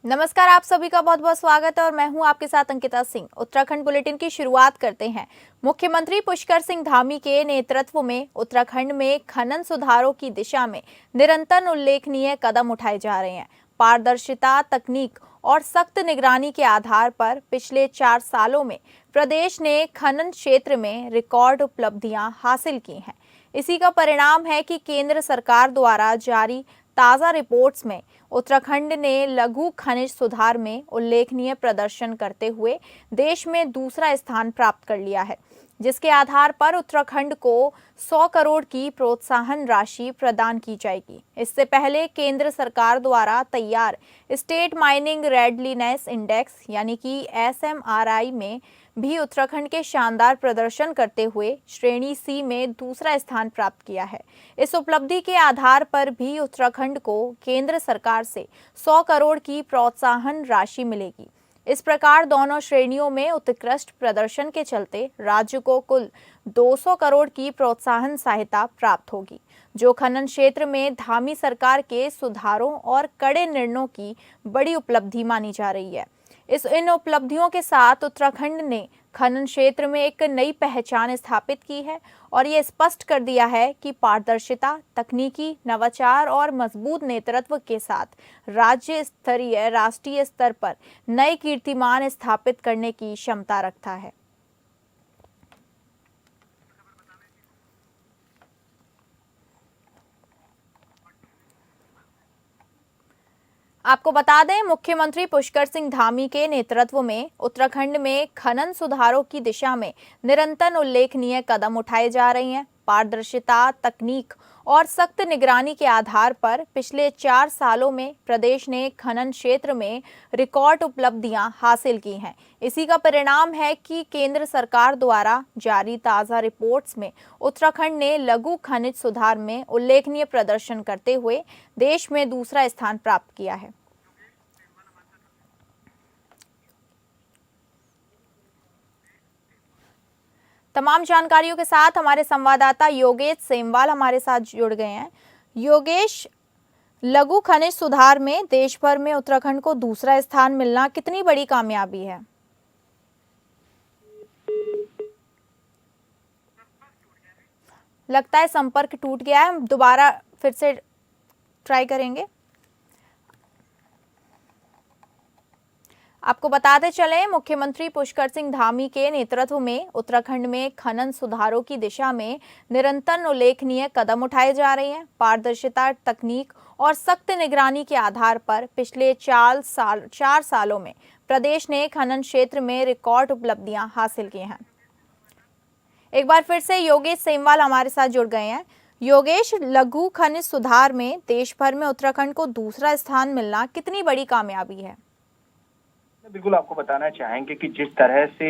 नमस्कार, आप सभी का बहुत बहुत स्वागत है और मैं हूं आपके साथ अंकिता सिंह। उत्तराखंड बुलेटिन की शुरुआत करते हैं। मुख्यमंत्री पुष्कर सिंह धामी के नेतृत्व में उत्तराखंड में खनन सुधारों की दिशा में निरंतर उल्लेखनीय कदम उठाए जा रहे हैं। पारदर्शिता, तकनीक और सख्त निगरानी के आधार पर पिछले 4 सालों में प्रदेश ने खनन क्षेत्र में रिकॉर्ड उपलब्धियां हासिल की हैं। इसी का परिणाम है कि केंद्र सरकार द्वारा जारी ताज़ा रिपोर्ट्स में उत्तराखंड ने लघु खनिज सुधार में उल्लेखनीय प्रदर्शन करते हुए देश में दूसरा स्थान प्राप्त कर लिया है, जिसके आधार पर उत्तराखंड को 100 करोड़ की प्रोत्साहन राशि प्रदान की जाएगी। इससे पहले केंद्र सरकार द्वारा तैयार स्टेट माइनिंग रेडलीनेस इंडेक्स यानी कि SMRI में भी उत्तराखंड के शानदार प्रदर्शन करते हुए श्रेणी C में दूसरा स्थान प्राप्त किया है। इस उपलब्धि के आधार पर भी उत्तराखंड को केंद्र सरकार से 100 करोड़ की प्रोत्साहन राशि मिलेगी। इस प्रकार दोनों श्रेणियों में उत्कृष्ट प्रदर्शन के चलते राज्य को कुल 200 करोड़ की प्रोत्साहन सहायता प्राप्त होगी, जो खनन क्षेत्र में धामी सरकार के सुधारों और कड़े निर्णयों की बड़ी उपलब्धि मानी जा रही है। इन उपलब्धियों के साथ उत्तराखंड ने खनन क्षेत्र में एक नई पहचान स्थापित की है और ये स्पष्ट कर दिया है कि पारदर्शिता, तकनीकी नवाचार और मजबूत नेतृत्व के साथ राज्य स्तरीय राष्ट्रीय स्तर पर नए कीर्तिमान स्थापित करने की क्षमता रखता है। आपको बता दें, मुख्यमंत्री पुष्कर सिंह धामी के नेतृत्व में उत्तराखंड में खनन सुधारों की दिशा में निरंतर उल्लेखनीय कदम उठाए जा रहे हैं। पारदर्शिता, तकनीक और सख्त निगरानी के आधार पर पिछले 4 सालों में प्रदेश ने खनन क्षेत्र में रिकॉर्ड उपलब्धियां हासिल की हैं। इसी का परिणाम है कि केंद्र सरकार द्वारा जारी ताज़ा रिपोर्ट्स में उत्तराखंड ने लघु खनिज सुधार में उल्लेखनीय प्रदर्शन करते हुए देश में दूसरा स्थान प्राप्त किया है। तमाम जानकारियों के साथ हमारे संवाददाता योगेश सेमवाल हमारे साथ जुड़ गए हैं। योगेश, लघु खनिज सुधार में देश भर में उत्तराखंड को दूसरा स्थान मिलना कितनी बड़ी कामयाबी है? लगता है संपर्क टूट गया है, दोबारा फिर से ट्राई करेंगे। आपको बताते चले, मुख्यमंत्री पुष्कर सिंह धामी के नेतृत्व में उत्तराखंड में खनन सुधारों की दिशा में निरंतर उल्लेखनीय कदम उठाए जा रहे हैं। पारदर्शिता, तकनीक और सख्त निगरानी के आधार पर पिछले 4 सालों में प्रदेश ने खनन क्षेत्र में रिकॉर्ड उपलब्धियां हासिल की हैं। एक बार फिर से योगेश सेमवाल हमारे साथ जुड़ गए हैं। योगेश, लघु खनिज सुधार में देश भर में उत्तराखंड को दूसरा स्थान मिलना कितनी बड़ी कामयाबी है? बिल्कुल आपको बताना चाहेंगे कि जिस तरह से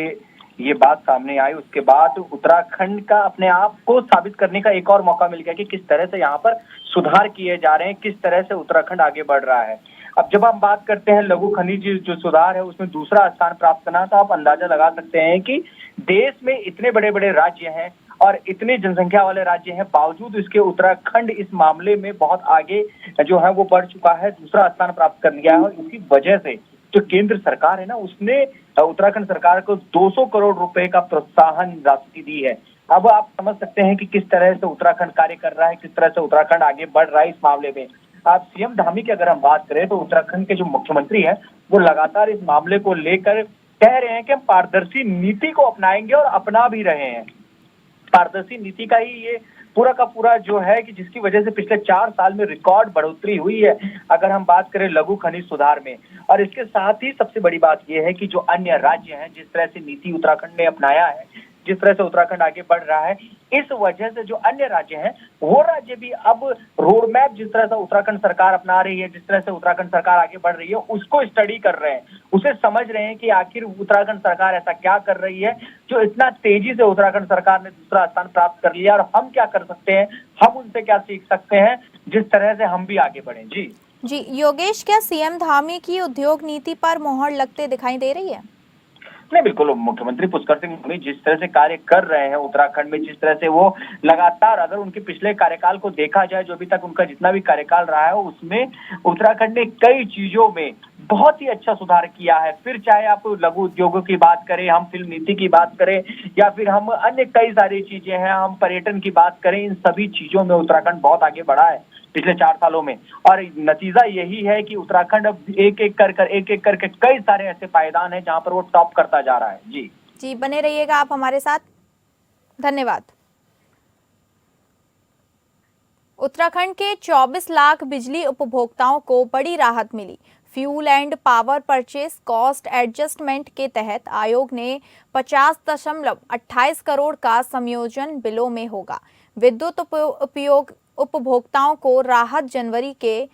ये बात सामने आई उसके बाद उत्तराखंड का अपने आप को साबित करने का एक और मौका मिल गया कि किस तरह से यहाँ पर सुधार किए जा रहे हैं, किस तरह से उत्तराखंड आगे बढ़ रहा है। अब जब हम बात करते हैं लघु खनिज जो सुधार है उसमें दूसरा स्थान प्राप्त करना, तो आप अंदाजा लगा सकते हैं कि देश में इतने बड़े बड़े राज्य हैं और इतने जनसंख्या वाले राज्य हैं, बावजूद इसके उत्तराखंड इस मामले में बहुत आगे जो है वो बढ़ चुका है, दूसरा स्थान प्राप्त कर लिया है। और इसी वजह से जो केंद्र सरकार है ना, उसने उत्तराखंड सरकार को 200 करोड़ रुपए का प्रोत्साहन राशि दी है। अब आप समझ सकते हैं कि किस तरह से उत्तराखंड कार्य कर रहा है, किस तरह से उत्तराखंड आगे बढ़ रहा है इस मामले में। आप सीएम धामी की अगर हम बात करें तो उत्तराखंड के जो मुख्यमंत्री हैं वो लगातार इस मामले को लेकर कह रहे हैं कि हम पारदर्शी नीति को अपनाएंगे और अपना भी रहे हैं। पारदर्शी नीति का ही ये पूरा का पूरा जो है कि जिसकी वजह से पिछले 4 साल में रिकॉर्ड बढ़ोतरी हुई है अगर हम बात करें लघु खनिज सुधार में। और इसके साथ ही सबसे बड़ी बात यह है कि जो अन्य राज्य हैं, जिस तरह से नीति उत्तराखंड ने अपनाया है, जिस तरह से उत्तराखंड आगे बढ़ रहा है, इस वजह से जो अन्य राज्य हैं वो राज्य भी अब रोड मैप जिस तरह से उत्तराखंड सरकार अपना रही है, जिस तरह से उत्तराखंड सरकार आगे बढ़ रही है, उसको स्टडी कर रहे हैं, उसे समझ रहे हैं कि आखिर उत्तराखंड सरकार ऐसा क्या कर रही है जो इतना तेजी से उत्तराखंड सरकार ने दूसरा स्थान प्राप्त कर लिया, और हम क्या कर सकते हैं, हम उनसे क्या सीख सकते हैं जिस तरह से हम भी आगे बढ़े। जी योगेश, क्या सीएम धामी की उद्योग नीति पर मोहर लगते दिखाई दे रही है? नहीं, बिल्कुल मुख्यमंत्री पुष्कर सिंह धामी जिस तरह से कार्य कर रहे हैं उत्तराखंड में, जिस तरह से वो लगातार, अगर उनके पिछले कार्यकाल को देखा जाए, जो अभी तक उनका जितना भी कार्यकाल रहा है उसमें उत्तराखंड ने कई चीजों में बहुत ही अच्छा सुधार किया है। फिर चाहे आप लघु उद्योगों की बात करें, हम फिल्म नीति की बात करें, या फिर हम अन्य कई सारी चीजें हैं, हम पर्यटन की बात करें, इन सभी चीजों में उत्तराखंड बहुत आगे बढ़ा है पिछले 4 सालों में। और नतीजा यही है कि उत्तराखंड अब एक एक करके कई सारे ऐसे पायदान हैं जहां पर वो टॉप करता जा रहा है। जी, बने रहिएगा आप हमारे साथ। धन्यवाद। उत्तराखंड के 24 लाख बिजली उपभोक्ताओं को बड़ी राहत मिली। Fuel and power purchase cost adjustment के तहत आयोग ने 50.28 करोड़ का समायोजन बिलों में होगा। विद्युत उपयोग उपभोक्ताओं को राहत जनवरी के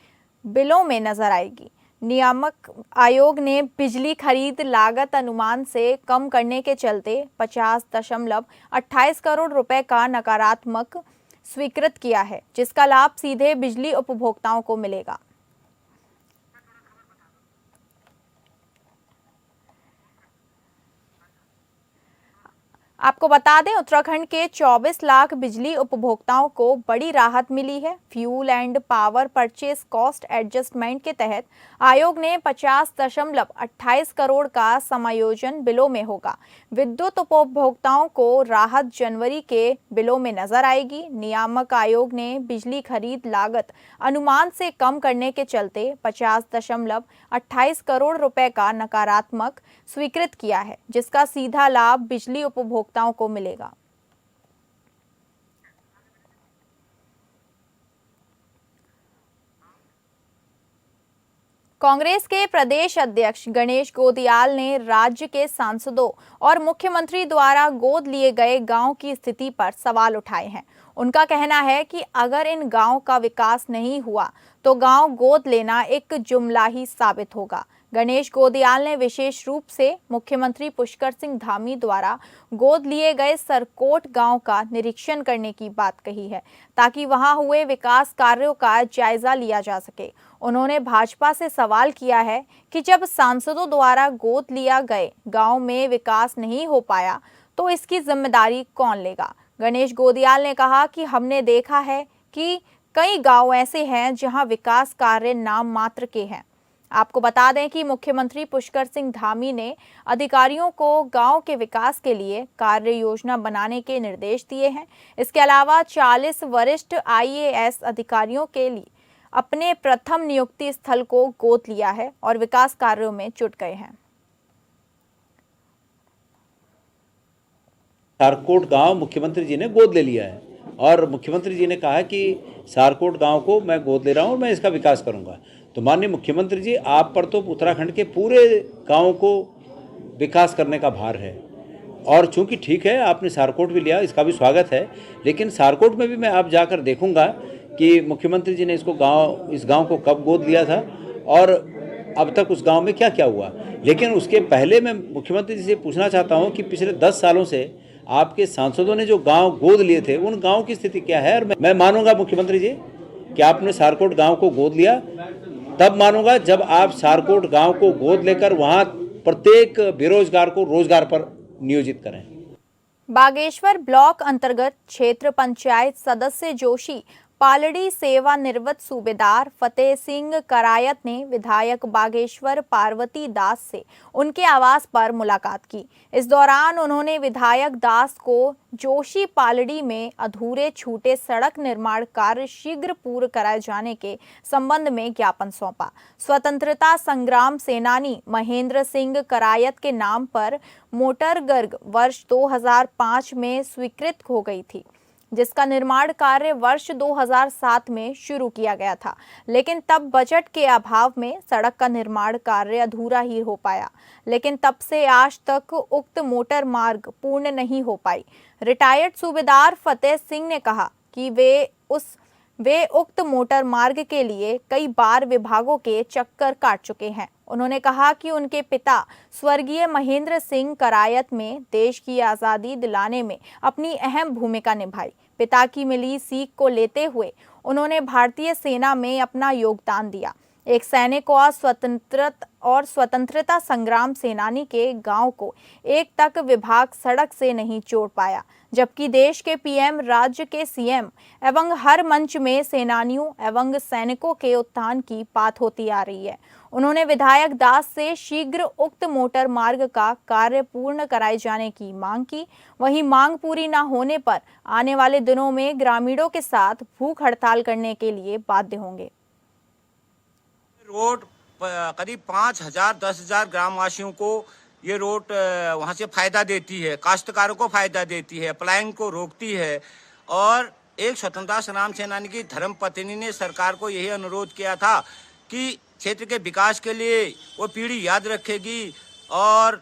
बिलों में नजर आएगी। नियामक आयोग ने बिजली खरीद लागत अनुमान से कम करने के चलते 50.28 करोड़ रुपए का नकारात्मक स्वीकृत किया है, जिसका लाभ सीधे बिजली उपभोक्ताओं को मिलेगा। आपको बता दें, उत्तराखंड के 24 लाख बिजली उपभोक्ताओं को बड़ी राहत मिली है। Fuel and power purchase cost adjustment के तहत आयोग ने 50.28 करोड़ का समायोजन बिलों में होगा। विद्युत उपभोक्ताओं को राहत जनवरी के बिलों में नजर आएगी। नियामक आयोग ने बिजली खरीद लागत अनुमान से कम करने के चलते 50.28 करोड़ रुपए का नकारात्मक स्वीकृत किया है, जिसका सीधा लाभ बिजली उपभोक्ताओं को मिलेगा। कांग्रेस के प्रदेश अध्यक्ष गणेश गोदियाल ने राज्य के सांसदों और मुख्यमंत्री द्वारा गोद लिए गए गांव की स्थिति पर सवाल उठाए हैं। उनका कहना है कि अगर इन गांव का विकास नहीं हुआ तो गांव गोद लेना एक जुमला ही साबित होगा। गणेश गोदियाल ने विशेष रूप से मुख्यमंत्री पुष्कर सिंह धामी द्वारा गोद लिए गए सरकोट गांव का निरीक्षण करने की बात कही है, ताकि वहां हुए विकास कार्यों का जायजा लिया जा सके। उन्होंने भाजपा से सवाल किया है कि जब सांसदों द्वारा गोद लिया गए गांव में विकास नहीं हो पाया तो इसकी जिम्मेदारी कौन लेगा। गणेश गोदियाल ने कहा कि हमने देखा है कि कई गांव ऐसे हैं जहां विकास कार्य नाम मात्र के हैं। आपको बता दें कि मुख्यमंत्री पुष्कर सिंह धामी ने अधिकारियों को गांव के विकास के लिए कार्य योजना बनाने के निर्देश दिए हैं। इसके अलावा 40 वरिष्ठ IAS अधिकारियों के लिए अपने प्रथम नियुक्ति स्थल को गोद लिया है और विकास कार्यों में जुट गए हैं। सारकोट गांव मुख्यमंत्री जी ने गोद ले लिया है और मुख्यमंत्री जी ने कहा है कि सारकोट गांव को मैं गोद ले रहा हूं और मैं इसका विकास करूंगा। तो माननीय मुख्यमंत्री जी, आप पर तो उत्तराखंड के पूरे गांव को विकास करने का भार है और चूंकि ठीक है आपने सारकोट भी लिया, इसका भी स्वागत है, लेकिन सारकोट में भी मैं आप जाकर देखूंगा कि मुख्यमंत्री जी ने इस गांव को कब गोद लिया था और अब तक उस गांव में क्या क्या हुआ। लेकिन उसके पहले मैं मुख्यमंत्री जी से पूछना चाहता हूं कि पिछले 10 सालों से आपके सांसदों ने जो गांव गोद लिए थे उन गांव की स्थिति क्या है। और मैं मानूंगा मुख्यमंत्री जी कि आपने सारकोट गांव को गोद लिया, तब मानूंगा जब आप सारकोट गांव को गोद लेकर वहां प्रत्येक बेरोजगार को रोजगार पर नियोजित करें। बागेश्वर ब्लॉक अंतर्गत क्षेत्र पंचायत सदस्य जोशी पालड़ी सेवानिवृत्त सूबेदार फतेह सिंह करायत ने विधायक बागेश्वर पार्वती दास से उनके आवास पर मुलाकात की। इस दौरान उन्होंने विधायक दास को जोशी पालड़ी में अधूरे छूटे सड़क निर्माण कार्य शीघ्र पूर्ण कराए जाने के संबंध में ज्ञापन सौंपा। स्वतंत्रता संग्राम सेनानी महेंद्र सिंह करायत के नाम पर मोटरगर्ग वर्ष 2005 में स्वीकृत हो गई थी, जिसका निर्माण कार्य वर्ष 2007 में शुरू किया गया था, लेकिन तब बजट के अभाव में सड़क का निर्माण कार्य अधूरा ही हो पाया। लेकिन तब से आज तक उक्त मोटर मार्ग पूर्ण नहीं हो पाई। रिटायर्ड सूबेदार फतेह सिंह ने कहा कि वे उक्त मोटर मार्ग के लिए कई बार विभागों के चक्कर काट चुके हैं। उन्होंने कहा कि उनके पिता स्वर्गीय महेंद्र सिंह करायत में देश की आज़ादी दिलाने में अपनी अहम भूमिका निभाई। पिता की मिली सीख को लेते हुए उन्होंने भारतीय सेना में अपना योगदान दिया। एक सैनिक और स्वतंत्रता संग्राम सेनानी के गांव को एक तक विभाग सड़क से नहीं जोड़ पाया, जबकि देश के पीएम, राज्य के सीएम एवं हर मंच में सेनानियों एवं सैनिकों के उत्थान की बात होती आ रही है। उन्होंने विधायक दास से शीघ्र उक्त मोटर मार्ग का कार्य पूर्ण कराए जाने की मांग की। वहीं मांग पूरी न होने पर आने वाले दिनों में ग्रामीणों के साथ भूख हड़ताल करने के लिए बाध्य होंगे। रोड करीब 5,000-10,000 ग्रामवासियों को ये रोड वहाँ से फायदा देती है, काश्तकारों को फायदा देती है, पलायन को रोकती है। और एक स्वतंत्रता संग्राम सेनानी की धर्मपत्नी ने सरकार को यही अनुरोध किया था कि क्षेत्र के विकास के लिए वो पीढ़ी याद रखेगी। और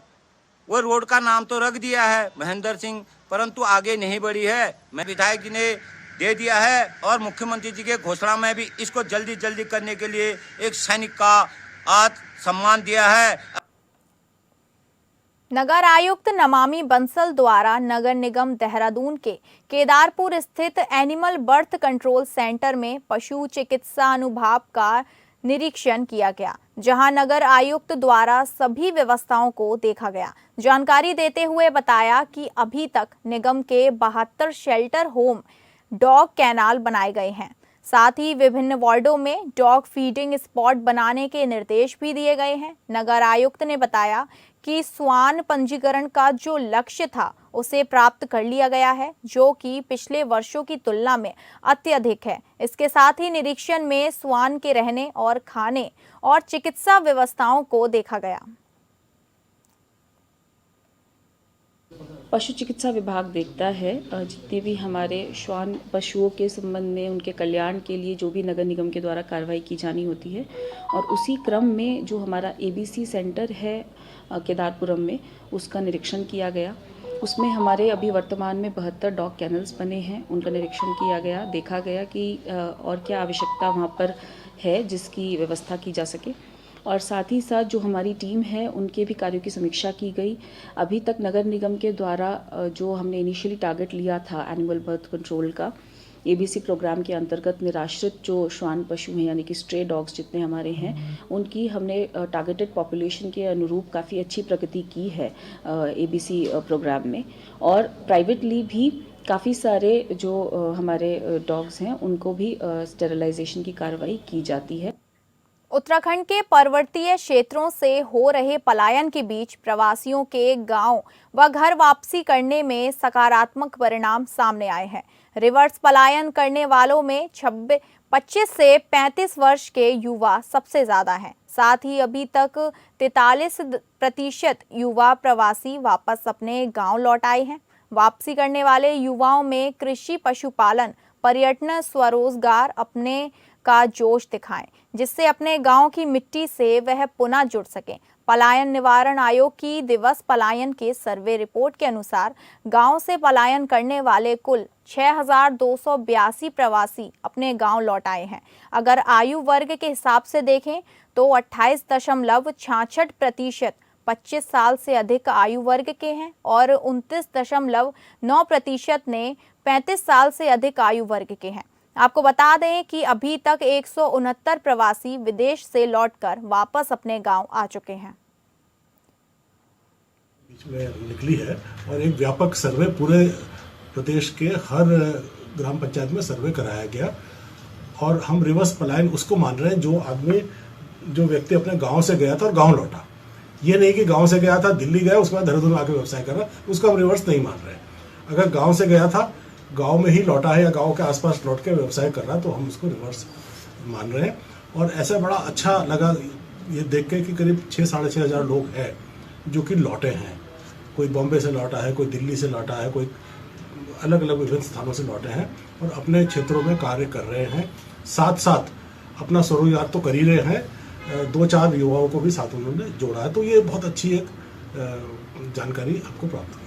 वो रोड का नाम तो रख दिया है महेंद्र सिंह, परंतु आगे नहीं बढ़ी है। मैं विधायक जी ने दे दिया है और मुख्यमंत्री जी के घोषणा में भी इसको जल्दी जल्दी करने के लिए एक सैनिक का आज सम्मान दिया है। नगर आयुक्त नमामि बंसल द्वारा नगर निगम देहरादून के केदारपुर स्थित एनिमल बर्थ कंट्रोल सेंटर में पशु चिकित्सा अनुभाग का निरीक्षण किया गया, जहां नगर आयुक्त द्वारा सभी व्यवस्थाओं को देखा गया। जानकारी देते हुए बताया कि अभी तक निगम के 72 शेल्टर होम डॉग कैनाल बनाए गए हैं। साथ ही विभिन्न वार्डों में डॉग फीडिंग स्पॉट बनाने के निर्देश भी दिए गए हैं। नगर आयुक्त ने बताया कि स्वान पंजीकरण का जो लक्ष्य था उसे प्राप्त कर लिया गया है, जो कि पिछले वर्षों की तुलना में अत्यधिक है। इसके साथ ही निरीक्षण में स्वान के रहने और खाने और चिकित्सा व्यवस्थाओं को देखा गया। पशु चिकित्सा विभाग देखता है जितने भी हमारे श्वान पशुओं के संबंध में उनके कल्याण के लिए जो भी नगर निगम के द्वारा कार्रवाई की जानी होती है। और उसी क्रम में जो हमारा ABC सेंटर है केदारपुरम में, उसका निरीक्षण किया गया। उसमें हमारे अभी वर्तमान में 72 डॉग कैनल्स बने हैं, उनका निरीक्षण किया गया, देखा गया कि और क्या आवश्यकता वहाँ पर है जिसकी व्यवस्था की जा सके। और साथ ही साथ जो हमारी टीम है उनके भी कार्यों की समीक्षा की गई। अभी तक नगर निगम के द्वारा जो हमने इनिशियली टारगेट लिया था एनिमल बर्थ कंट्रोल का ABC प्रोग्राम के अंतर्गत निराश्रित जो श्वान पशु हैं यानी कि स्ट्रे डॉग्स जितने हमारे हैं, उनकी हमने टारगेटेड पॉपुलेशन के अनुरूप काफ़ी अच्छी प्रगति की है ABC प्रोग्राम में। और प्राइवेटली भी काफ़ी सारे जो हमारे डॉग्स हैं उनको भी स्टेरिलाइजेशन की कार्रवाई की जाती है। उत्तराखंड के पर्वतीय क्षेत्रों से हो रहे पलायन के बीच प्रवासियों के गांव व घर वापसी करने में सकारात्मक परिणाम सामने आए हैं। रिवर्स पलायन करने वालों में 25 से 35 वर्ष के युवा सबसे ज्यादा हैं। साथ ही अभी तक 43% युवा प्रवासी वापस अपने गांव लौट आए हैं। वापसी करने वाले युवाओं में कृषि, पशुपालन, पर्यटन, स्वरोजगार अपने का जोश दिखाएं, जिससे अपने गांव की मिट्टी से वह पुनः जुड़ सकें। पलायन निवारण आयोग की दिवस पलायन के सर्वे रिपोर्ट के अनुसार गांव से पलायन करने वाले कुल 6,282 प्रवासी अपने गांव लौट आए हैं। अगर आयु वर्ग के हिसाब से देखें तो 28.66% 25 साल से अधिक आयु वर्ग के हैं और 29.9% ने 35 साल से अधिक आयु वर्ग के हैं। आपको बता दें कि अभी तक 169 प्रवासी विदेश से लौटकर वापस अपने गांव आ चुके हैं। बीच में निकली है और एक व्यापक सर्वे पूरे प्रदेश के हर ग्राम पंचायत में सर्वे कराया गया। और हम रिवर्स पलायन उसको मान रहे हैं जो व्यक्ति अपने गांव से गया था और गांव लौटा। ये नहीं कि गांव से गया था, दिल्ली गया, उसके बाद देहरादून आके व्यवसाय कर रहा, उसको हम रिवर्स नहीं मान रहे हैं। अगर गांव से गया था, गांव में ही लौटा है या गांव के आसपास लौट के व्यवसाय कर रहा है, तो हम उसको रिवर्स मान रहे हैं। और ऐसा बड़ा अच्छा लगा ये देख के कि करीब 6-6.5 हज़ार लोग हैं जो कि लौटे हैं। कोई बॉम्बे से लौटा है, कोई दिल्ली से लौटा है, कोई अलग अलग विभिन्न स्थानों से लौटे हैं और अपने क्षेत्रों में कार्य कर रहे हैं। साथ साथ अपना स्वरोजगार तो कर ही रहे हैं, 2-4 युवाओं को भी साथ उन्होंने जोड़ा है। तो ये बहुत अच्छी एक जानकारी आपको प्राप्त हुई है।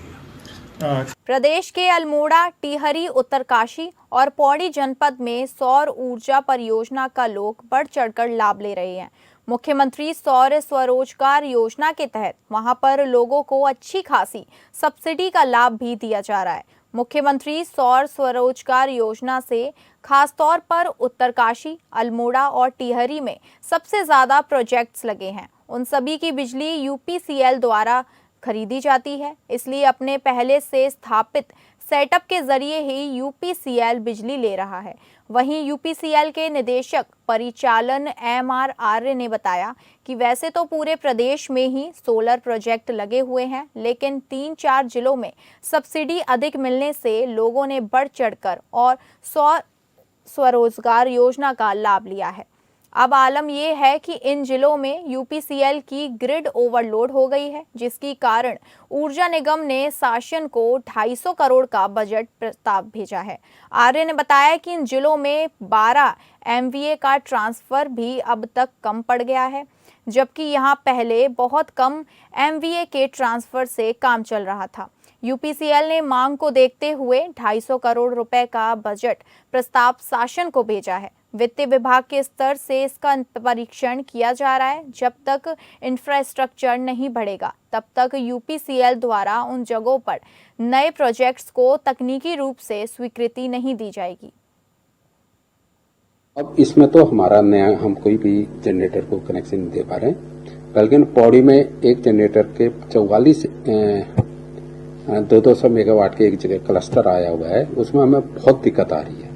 प्रदेश के अल्मोड़ा, टिहरी, उत्तरकाशी और पौड़ी जनपद में सौर ऊर्जा परियोजना का लोग बढ़ चढ़कर लाभ ले रहे हैं। मुख्यमंत्री सौर स्वरोजगार योजना के तहत वहां पर लोगों को अच्छी खासी सब्सिडी का लाभ भी दिया जा रहा है। मुख्यमंत्री सौर स्वरोजगार योजना से खासतौर पर उत्तरकाशी, अल्मोड़ा और टिहरी में सबसे ज्यादा प्रोजेक्ट्स लगे हैं। उन सभी की बिजली UPCL द्वारा खरीदी जाती है, इसलिए अपने पहले से स्थापित सेटअप के जरिए ही यूपीसीएल बिजली ले रहा है। वहीं यूपीसीएल के निदेशक परिचालन MR आर्य ने बताया कि वैसे तो पूरे प्रदेश में ही सोलर प्रोजेक्ट लगे हुए हैं, लेकिन 3-4 जिलों में सब्सिडी अधिक मिलने से लोगों ने बढ़ चढ़कर और स्वरोजगार योजना का लाभ लिया है। अब आलम यह है कि इन जिलों में यूपीसीएल की ग्रिड ओवरलोड हो गई है, जिसकी कारण ऊर्जा निगम ने शासन को 250 करोड़ का बजट प्रस्ताव भेजा है। आर्य ने बताया कि इन जिलों में 12 MVA का ट्रांसफर भी अब तक कम पड़ गया है, जबकि यहां पहले बहुत कम MVA के ट्रांसफर से काम चल रहा था। यूपीसीएल ने मांग को देखते हुए 250 करोड़ रुपए का बजट प्रस्ताव शासन को भेजा है। वित्त विभाग के स्तर से इसका परीक्षण किया जा रहा है। जब तक इंफ्रास्ट्रक्चर नहीं बढ़ेगा, तब तक यूपीसीएल द्वारा उन जगहों पर नए प्रोजेक्ट्स को तकनीकी रूप से स्वीकृति नहीं दी जाएगी। अब इसमें तो हमारा नया हम कोई भी जनरेटर को कनेक्शन नहीं दे पा रहे हैं, बल्कि पौड़ी में एक जनरेटर के 44 200 मेगावाट के एक जगह क्लस्टर आया हुआ है। उसमें हमें बहुत दिक्कत आ रही है।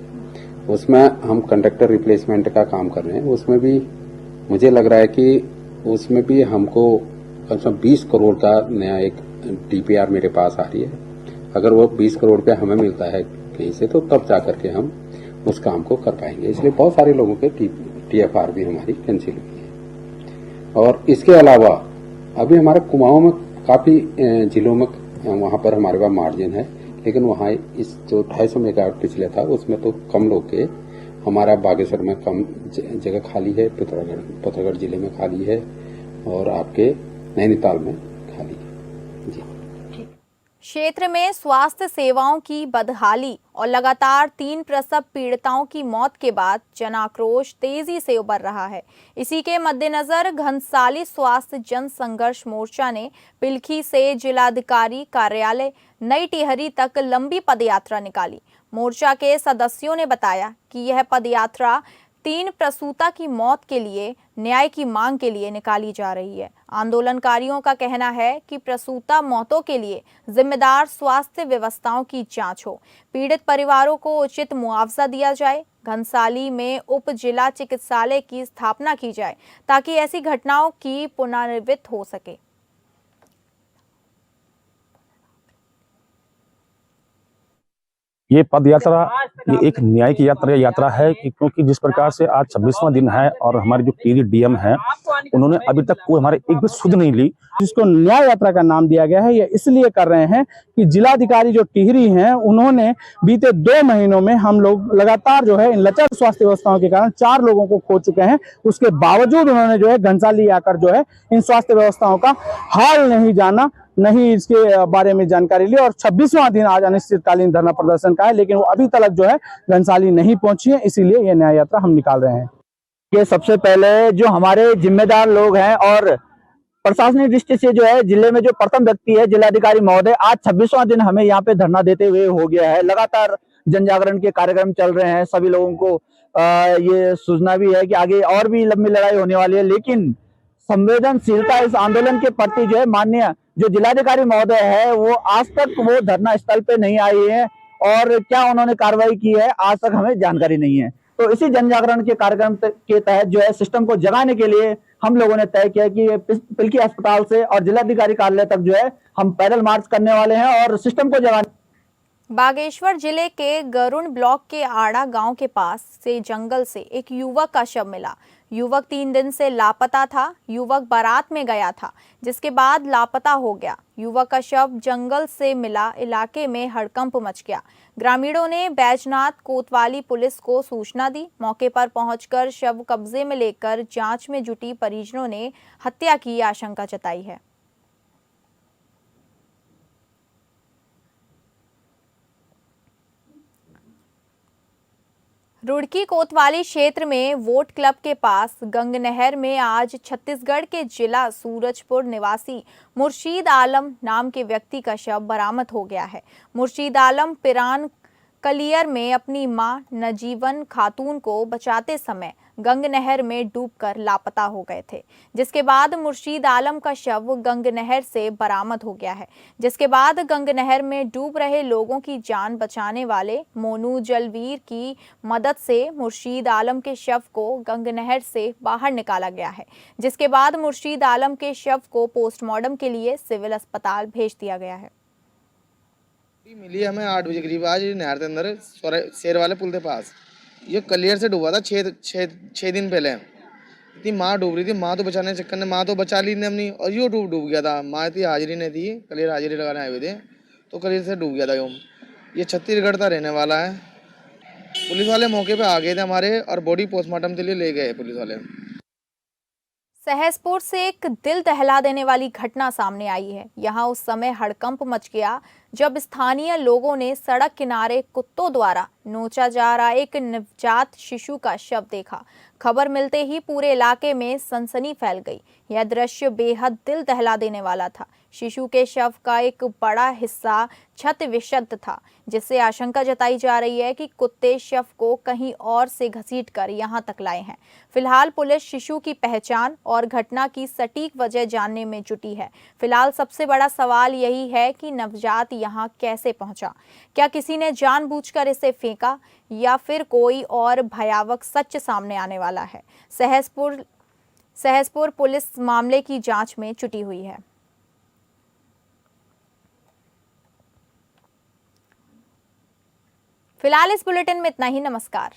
उसमें हम कंडक्टर रिप्लेसमेंट का काम कर रहे हैं। उसमें भी मुझे लग रहा है कि उसमें भी हमको कम से कम 20 करोड़ का नया एक DPR मेरे पास आ रही है। अगर वो 20 करोड़ रुपया हमें मिलता है कहीं से, तो तब जाकर के हम उस काम को कर पाएंगे। इसलिए बहुत सारे लोगों के TFR भी हमारी कैंसिल हुई है। और इसके अलावा अभी हमारे कुमाऊं में काफी जिलों में वहां पर हमारे पास मार्जिन है, लेकिन वहां इस जो 250 मेगावाट पिछले था उसमें तो कम लोग के, हमारा बागेश्वर में कम जगह खाली है, पिथौरागढ़ जिले में खाली है और आपके नैनीताल में खाली है। जी। क्षेत्र में स्वास्थ्य सेवाओं की बदहाली और लगातार 3 प्रसव पीड़िताओं की मौत के बाद जन आक्रोश तेजी से उभर रहा है। इसी के मद्देनजर घनसाली स्वास्थ्य जन संघर्ष मोर्चा ने पिलखी से जिलाधिकारी कार्यालय नई टिहरी तक लंबी पदयात्रा निकाली। मोर्चा के सदस्यों ने बताया कि यह पदयात्रा 3 प्रसूता की मौत के लिए न्याय की मांग के लिए निकाली जा रही है। आंदोलनकारियों का कहना है कि प्रसूता मौतों के लिए जिम्मेदार स्वास्थ्य व्यवस्थाओं की जांच हो, पीड़ित परिवारों को उचित मुआवजा दिया जाए, घनसाली में उप जिला चिकित्सालय की स्थापना की जाए ताकि ऐसी घटनाओं की पुनरावृत्ति हो सके। ये पद यात्रा ये एक न्याय की यात्रा है क्योंकि जिस प्रकार से आज 26वां दिन है और हमारे जो टिहरी DM है उन्होंने अभी तक कोई हमारे एक भी सुध नहीं ली, जिसको न्याय यात्रा का नाम दिया गया है। ये इसलिए कर रहे हैं कि जिलाधिकारी जो टिहरी हैं उन्होंने बीते 2 महीनों में हम लोग लगातार जो है इन लचर स्वास्थ्य व्यवस्थाओं के कारण 4 लोगों को खो चुके हैं। उसके बावजूद उन्होंने जो है घनसाली आकर जो है इन स्वास्थ्य व्यवस्थाओं का हाल नहीं जाना, नहीं इसके बारे में जानकारी ली और 26वां दिन आज अनिश्चितकालीन धरना प्रदर्शन का है, लेकिन वो अभी तक जो है घनसाली नहीं पहुंची है। इसीलिए ये न्याय यात्रा हम निकाल रहे हैं। ये सबसे पहले जो हमारे जिम्मेदार लोग हैं और प्रशासनिक दृष्टि से जो है जिले में जो प्रथम व्यक्ति है जिलाधिकारी महोदय, आज 26वां दिन हमें यहाँ पे धरना देते हुए हो गया है। लगातार जन जागरण के कार्यक्रम चल रहे हैं। सभी लोगों को ये सूचना भी है कि आगे और भी लंबी लड़ाई होने वाली है, लेकिन संवेदनशीलता इस आंदोलन के प्रति जो है माननीय जो जिलाधिकारी महोदय है वो आज तक वो धरना स्थल पे नहीं आई है और क्या उन्होंने कार्रवाई की है आज तक हमें जानकारी नहीं है। तो इसी जन जागरण के कार्यक्रम के तहत जो है सिस्टम को जगाने के लिए हम लोगों ने तय किया कि पिलखी अस्पताल से और जिलाधिकारी कार्यालय तक जो है हम पैदल मार्च करने वाले हैं और सिस्टम को जगाने। बागेश्वर जिले के गरुड़ ब्लॉक के आड़ा गांव के पास से जंगल से एक युवक का शव मिला। युवक 3 दिन से लापता था। युवक बारात में गया था, जिसके बाद लापता हो गया। युवक का शव जंगल से मिला, इलाके में हड़कंप मच गया। ग्रामीणों ने बैजनाथ कोतवाली पुलिस को सूचना दी। मौके पर पहुंचकर शव कब्जे में लेकर जांच में जुटी परिजनों ने हत्या की आशंका जताई है। रुड़की कोतवाली क्षेत्र में वोट क्लब के पास गंगनहर में आज छत्तीसगढ़ के जिला सूरजपुर निवासी मुर्शीद आलम नाम के व्यक्ति का शव बरामद हो गया है। मुर्शीद आलम पिरान कलियर में अपनी मां नजीवन खातून को बचाते समय गंग नहर में डूबकर लापता हो गए थे, जिसके बाद मुर्शीद आलम का शव गंग नहर से बरामद हो गया है। जिसके बाद गंग नहर में डूब रहे लोगों की जान बचाने वाले मोनू जलवीर की मदद से मुर्शीद आलम के शव को गंग नहर से बाहर निकाला गया है। जिसके बाद मुर्शीद आलम के शव को पोस्टमार्टम के लिए सिविल अस्पताल भेज दिया गया है। मिली हमें 8 बजे करीब आज नहर के अंदर शेर वाले पुल के पास। ये कलियर से डूबा था 6 दिन पहले। इतनी माँ डूब रही थी, माँ तो बचाने के चक्कर में माँ तो बचा ली ने अपनी, और यो डूब गया था। माँ इतनी हाजिरी नहीं थी, कलियर हाजिरी लगाने आए हुए थे तो कलियर से डूब गया था। ये छत्तीसगढ़ का रहने वाला है। पुलिस वाले मौके पे आ गए थे हमारे और बॉडी पोस्टमार्टम के लिए ले गए पुलिस वाले। सहसपुर से एक दिल दहला देने वाली घटना सामने आई है। यहां उस समय हड़कंप मच गया जब स्थानीय लोगों ने सड़क किनारे कुत्तों द्वारा नोचा जा रहा एक नवजात शिशु का शव देखा। खबर मिलते ही पूरे इलाके में सनसनी फैल गई। यह दृश्य बेहद दिल दहला देने वाला था। शिशु के शव का एक बड़ा हिस्सा क्षत विक्षत था, जिससे आशंका जताई जा रही है कि कुत्ते शव को कहीं और से घसीटकर यहां तक लाए हैं। फिलहाल पुलिस शिशु की पहचान और घटना की सटीक वजह जानने में जुटी है। फिलहाल सबसे बड़ा सवाल यही है कि नवजात यहां कैसे पहुंचा। क्या किसी ने जानबूझकर इसे फेंका या फिर कोई और भयावह सच सामने आने वाला है। सहसपुर पुलिस मामले की जांच में जुटी हुई है। फिलहाल इस बुलेटिन में इतना ही। नमस्कार।